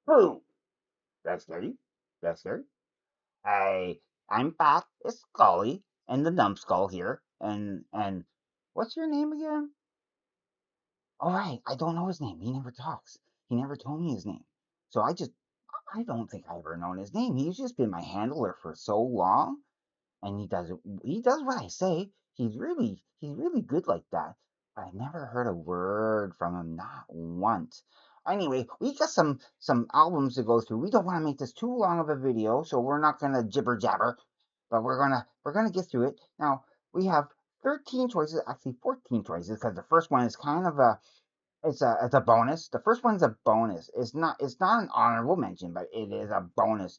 Boom! That's dirty. That's dirty. Hey, I'm back. It's Scully and the numbskull here. And what's your name again? All right, I don't know his name. He never talks. He never told me his name. So I don't think I ever known his name. He's just been my handler for so long, and he does what I say. He's really good like that. But I never heard a word from him, not once. Anyway, we got some albums to go through. We don't want to make this too long of a video, so we're not gonna jibber jabber, but we're gonna get through it. Now we have 13 choices, actually 14 choices, because the first one is kind of a bonus. The first one's a bonus. It's not an honorable mention, but it is a bonus.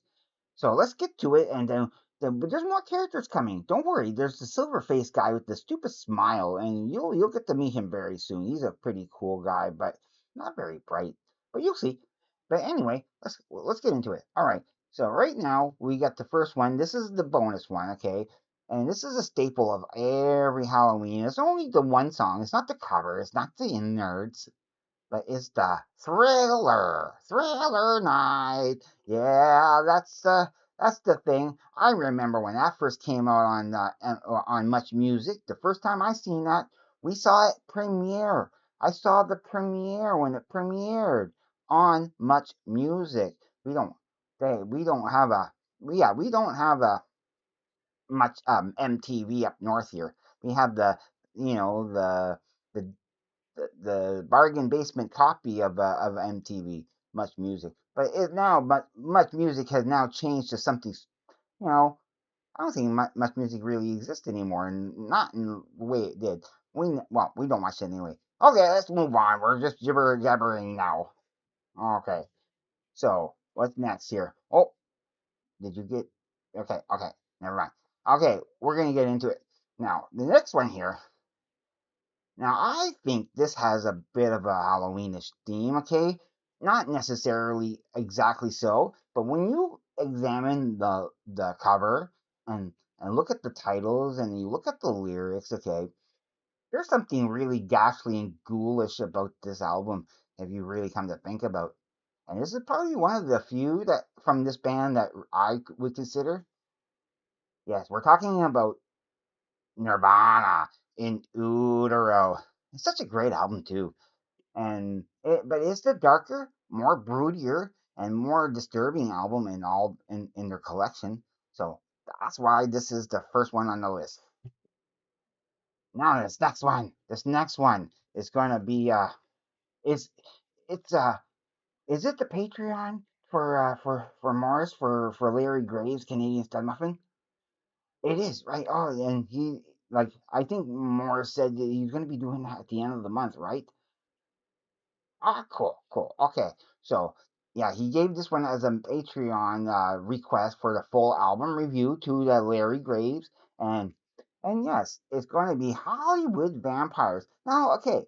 So let's get to it, and then but there's more characters coming. Don't worry. There's the silver face guy with the stupid smile, and you'll get to meet him very soon. He's a pretty cool guy, but not very bright. But you'll see. But anyway, let's get into it. All right. So right now we got the first one. This is the bonus one, okay? And this is a staple of every Halloween. It's only the one song. It's not the cover. It's not the nerds, but it's the Thriller Night. Yeah, that's the thing. I remember when that first came out on Much Music. The first time I seen that, we saw it premiere. I saw the premiere when it premiered on Much Music. We don't we don't have a we don't have a much MTV up north here. We have you know the the bargain basement copy of MTV, Much Music. But Much Music has now changed to something. You know, I don't think Much Music really exists anymore, and not in the way it did. We don't watch it anyway. Okay, let's move on. We're just gibber jabbering now. Okay, so what's next here? Oh, did you get? Okay, never mind. Okay, we're gonna get into it now. The next one here. Now, I think this has a bit of a Halloweenish theme, okay? Not necessarily exactly so, but when you examine the cover and look at the titles and you look at the lyrics, okay, there's something really ghastly and ghoulish about this album if you really come to think about. And this is probably one of the few that from this band that I would consider. Yes, we're talking about Nirvana in Utero. It's such a great album too. But it's the darker, more broodier, and more disturbing album in their collection. So that's why this is the first one on the list. Now this next one is going to be is it's is it the Patreon for Morris for Larry Graves Canadian Stud Muffin? It is right. Oh, and I think Morris said that he's going to be doing that at the end of the month, right? Ah, cool, cool. Okay, so yeah, he gave this one as a Patreon request for the full album review to the Larry Graves, and and yes, it's going to be Hollywood Vampires. Now, okay,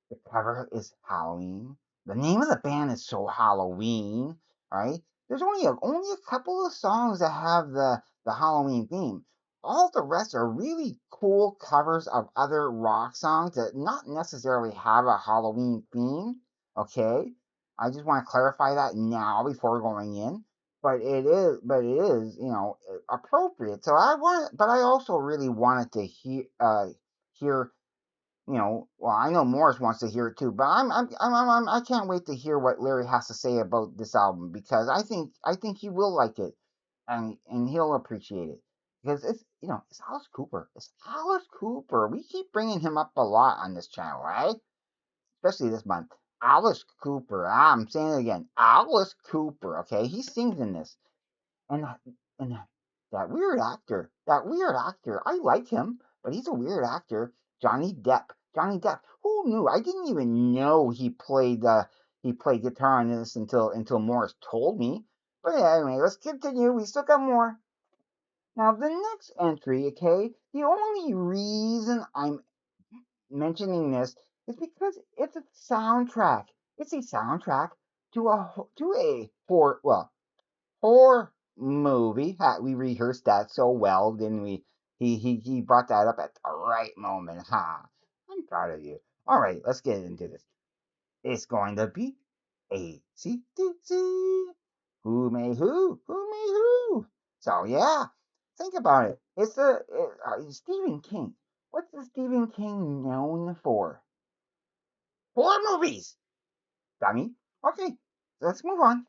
the cover is Halloween. The name of the band is so Halloween, right? There's only a couple of songs that have the Halloween theme. All the rest are really cool covers of other rock songs that not necessarily have a Halloween theme. Okay, I just want to clarify that now before going in. But it is, appropriate. But I also really wanted to hear well, I know Morris wants to hear it too, but I can't wait to hear what Larry has to say about this album because I think he will like it and he'll appreciate it because it's Alice Cooper. It's Alice Cooper. We keep bringing him up a lot on this channel, right? Especially this month. Alice Cooper. I'm saying it again. Alice Cooper. Okay, he sings in this. And that weird actor, I like him, but he's a weird actor. Johnny Depp. Johnny Depp. Who knew? I didn't even know he played guitar on this until Morris told me. But anyway, let's continue. We still got more. Now the next entry, okay. The only reason I'm mentioning this is because it's a soundtrack. It's a soundtrack to a horror movie. We rehearsed that so well, didn't we? He brought that up at the right moment. Ha! I'm proud of you. All right, let's get into this. It's going to be AC/DC. may who? Who may who? So yeah, think about it. Stephen King. What's the Stephen King known for? Horror movies, dummy. Okay, let's move on.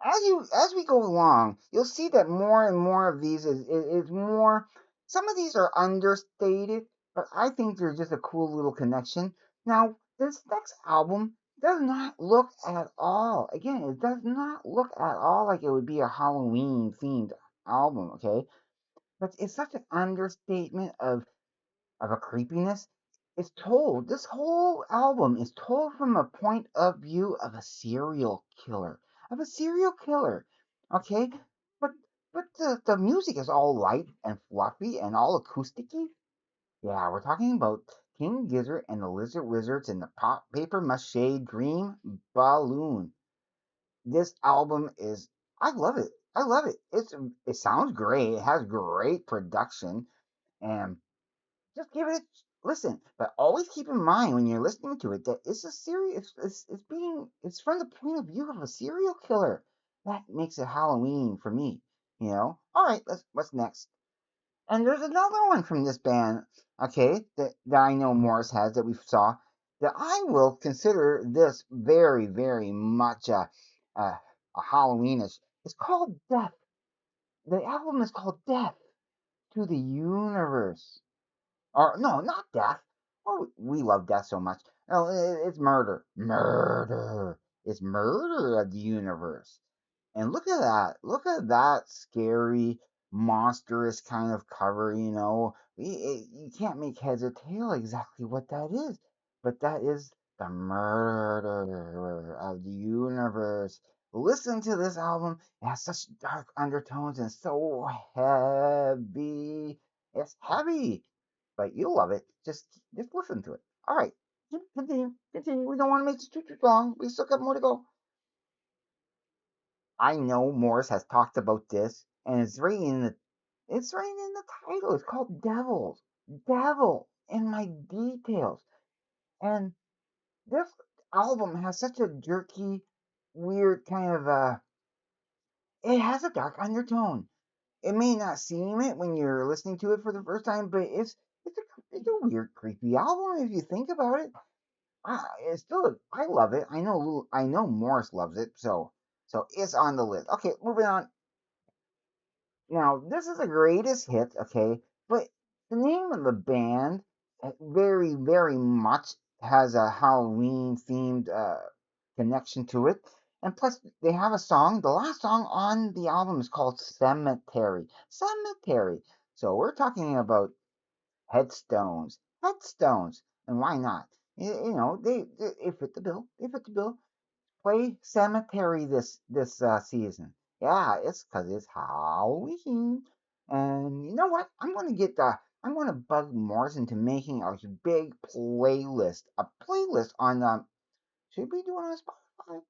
As we go along, you'll see that more and more of these is more. Some of these are understated, but I think they're just a cool little connection. Now, this next album does not look at all. Again, it does not look at all like it would be a Halloween themed album. Okay, but it's such an understatement of a creepiness. This whole album is told from a point of view of a serial killer. Of a serial killer. Okay? But the music is all light and fluffy and all acousticy. Yeah, we're talking about King Gizzard and the Lizard Wizards in the pop paper mache dream balloon. This album is I love it. I love it. It sounds great. It has great production and just give it a listen, but always keep in mind when you're listening to it that it's a serious. It's from the point of view of a serial killer. That makes it Halloween for me. You know. All right, what's next? And there's another one from this band. Okay, that I know Morris has that we saw that I will consider this very very much a Halloweenish. It's called Death. The album is called Death to the Universe. Or no, not death. Oh, we love death so much. No, it's murder. Murder. It's murder of the universe. And look at that. Look at that scary, monstrous kind of cover, you know. You can't make heads or tail exactly what that is. But that is the murder of the universe. Listen to this album. It has such dark undertones and so heavy. It's heavy, but you'll love it. Just listen to it. All right. Continue. Continue. We don't want to make this too long. We still got more to go. I know Morris has talked about this, and it's right in the title. It's called Devils. Devil in my details. And this album has such a jerky, weird kind of it has a dark undertone. It may not seem it when you're listening to it for the first time, but it's a weird, creepy album if you think about it. It's still I love it. I know Morris loves it, so it's on the list. Okay, moving on. Now, this is the greatest hit, okay? But the name of the band very, very much has a Halloween themed connection to it. And plus, they have a song. The last song on the album is called Cemetery. Cemetery. So we're talking about headstones. Headstones. And why not? You know, they fit the bill. They fit the bill. Play Cemetery this season. Yeah, it's because it's Halloween. And you know what? I'm gonna bug Morris into making a big playlist. A playlist on should we do it on Spotify?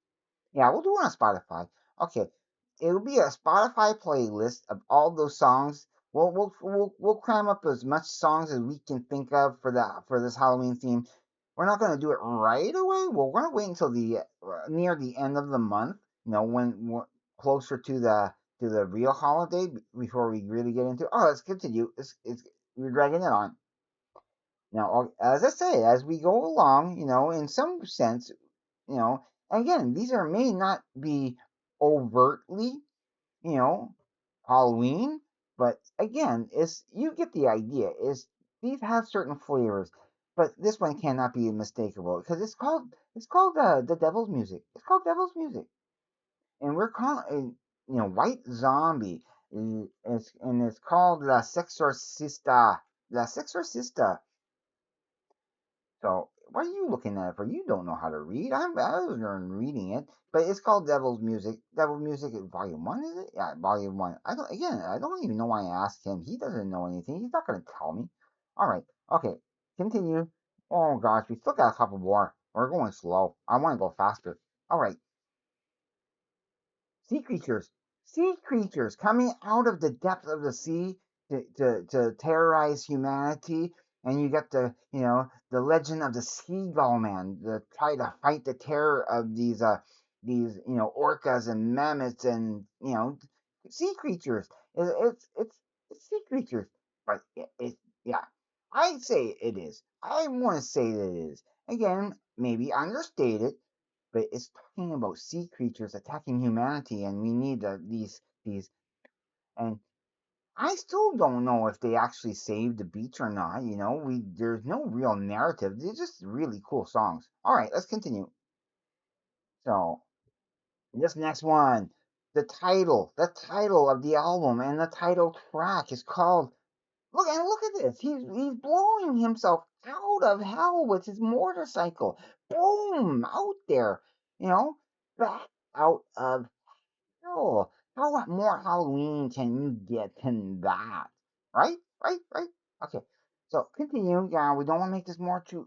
Yeah, we'll do it on Spotify. Okay, it'll be a Spotify playlist of all those songs. We'll cram up as much songs as we can think of for this Halloween theme. We're not going to do it right away. Well, we're going to wait until the near the end of the month. You know, when we're closer to the real holiday before we really get into. Oh, let's continue. It's we're dragging it on. Now, as I say, as we go along, you know, in some sense, you know, again, these are may not be overtly, you know, Halloween, but again, it's you get the idea. Is these have certain flavors, but this one cannot be mistakable because it's called the Devil's Music. It's called Devil's Music, and we're calling you know White Zombie. It's called La Sexorcista. La Sexorcista. So what are you looking at it for? You don't know how to read. I was learning reading it, but it's called Devil's Music. Devil's Music, Volume One, is it? Yeah, Volume One. I don't even know why I asked him. He doesn't know anything. He's not going to tell me. All right. Okay. Continue. Oh gosh, we still got a couple more. We're going slow. I want to go faster. All right. Sea creatures. Sea creatures coming out of the depths of the sea to terrorize humanity. And you got the legend of the seagull man to try to fight the terror of these orcas and mammoths and sea creatures. It's sea creatures, but yeah, I say it is. I want to say that it is. Again, maybe understated, but it's talking about sea creatures attacking humanity, and we need these. And I still don't know if they actually saved the beach or not. There's no real narrative. They're just really cool songs. All right, let's continue. So this next one, the title of the album and the title track is called. Look at this. He's blowing himself out of hell with his motorcycle. Boom, out there. You know, back out of hell. How more Halloween can you get than that? Right? Right? Right? Okay. So continue. Yeah, we don't want to make this more too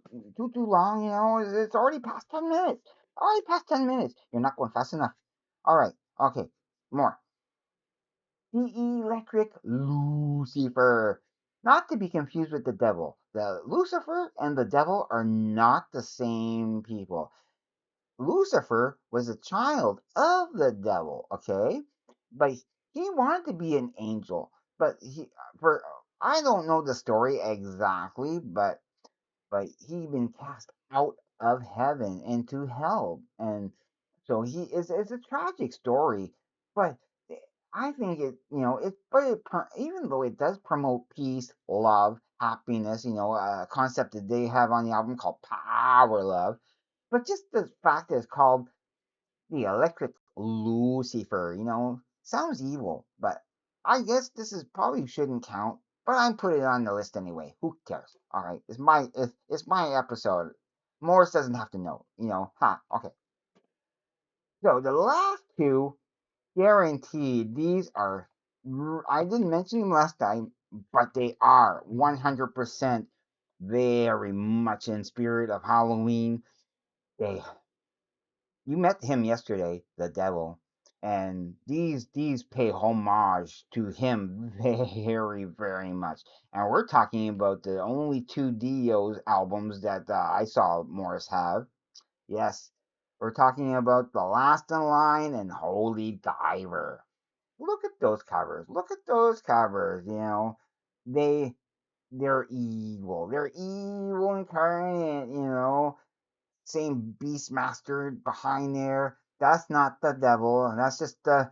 long. It's already past 10 minutes. Already past 10 minutes. You're not going fast enough. All right. Okay. More. The electric Lucifer. Not to be confused with the devil. The Lucifer and the devil are not the same people. Lucifer was a child of the devil, okay? But he wanted to be an angel. But for I don't know the story exactly, but he been cast out of heaven into hell, and so he is. It's a tragic story, but I think even though it does promote peace, love, happiness, a concept that they have on the album called Power Love, but just the fact that it's called the Electric Lucifer, sounds evil, but I guess this is probably shouldn't count. But I'm putting it on the list anyway. Who cares? All right, it's my episode. Morris doesn't have to know. Huh? Okay. So the last two, guaranteed. These are. I didn't mention them last time, but they are 100% very much in spirit of Halloween. They You met him yesterday, the devil, and these pay homage to him very, very much. And we're talking about the only two Dio's albums that I saw Morris have. Yes, we're talking about The Last in Line and Holy Diver. Look at those covers. Look at those covers. They they're evil. They're evil incarnate. Same Beastmaster behind there. That's not the devil, and that's just the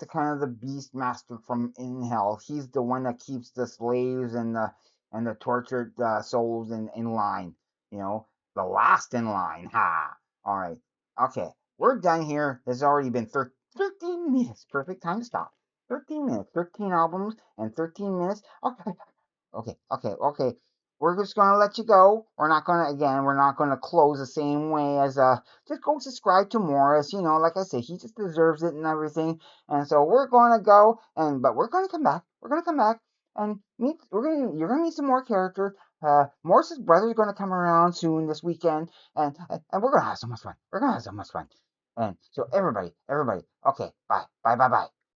kind of the Beastmaster from in hell. He's the one that keeps the slaves and the tortured souls in line. You know, the last in line. Ha! All right. Okay, we're done here. It's already been 13 minutes. Perfect time to stop. 13 minutes, 13 albums, and 13 minutes. Okay, okay. We're just gonna let you go. We're not gonna close the same way as just go subscribe to Morris. Like I said, he just deserves it and everything. And so we're gonna go but we're gonna come back. We're gonna come back and you're gonna meet some more characters. Morris's brother's gonna come around soon this weekend and we're gonna have so much fun. We're gonna have so much fun. And so everybody, okay, bye. Bye.